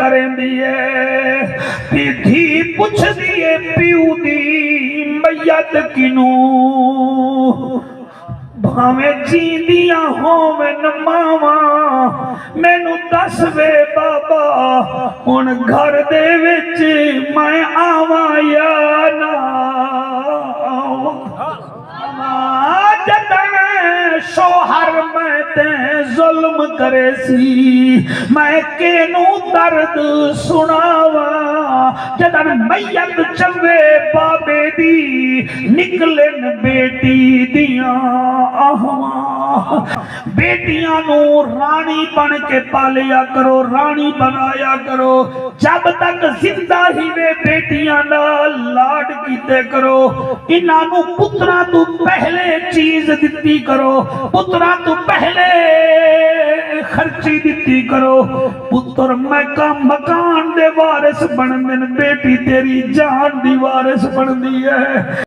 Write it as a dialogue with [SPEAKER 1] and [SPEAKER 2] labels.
[SPEAKER 1] करेंदी है धी पुछदी है प्यू दी मैयत किनू भावें जींदियां होवन मावा मैनू दस वे बाबा हुण घर दे विच मैं आवां या ना जतन शोहर मैं ते जुल्म करे सी मैं केनू दर्द सुनावा जतन मैयत चवे बाबे दी निकलन बेटी दियां आहवां बेटियां नू रानी बन के पालिया करो रानी बनाया करो जब तक जिंदा ही वे बेटियां नाल लाड कीते करो इन्हां नू पुत्रा तू पहले चीज दिती करो पुत्रा तू पहले खर्ची दिती करो पुत्र मैका मकान दे वारिस बनदे बेटी तेरी जान दी वारिस बनदी है।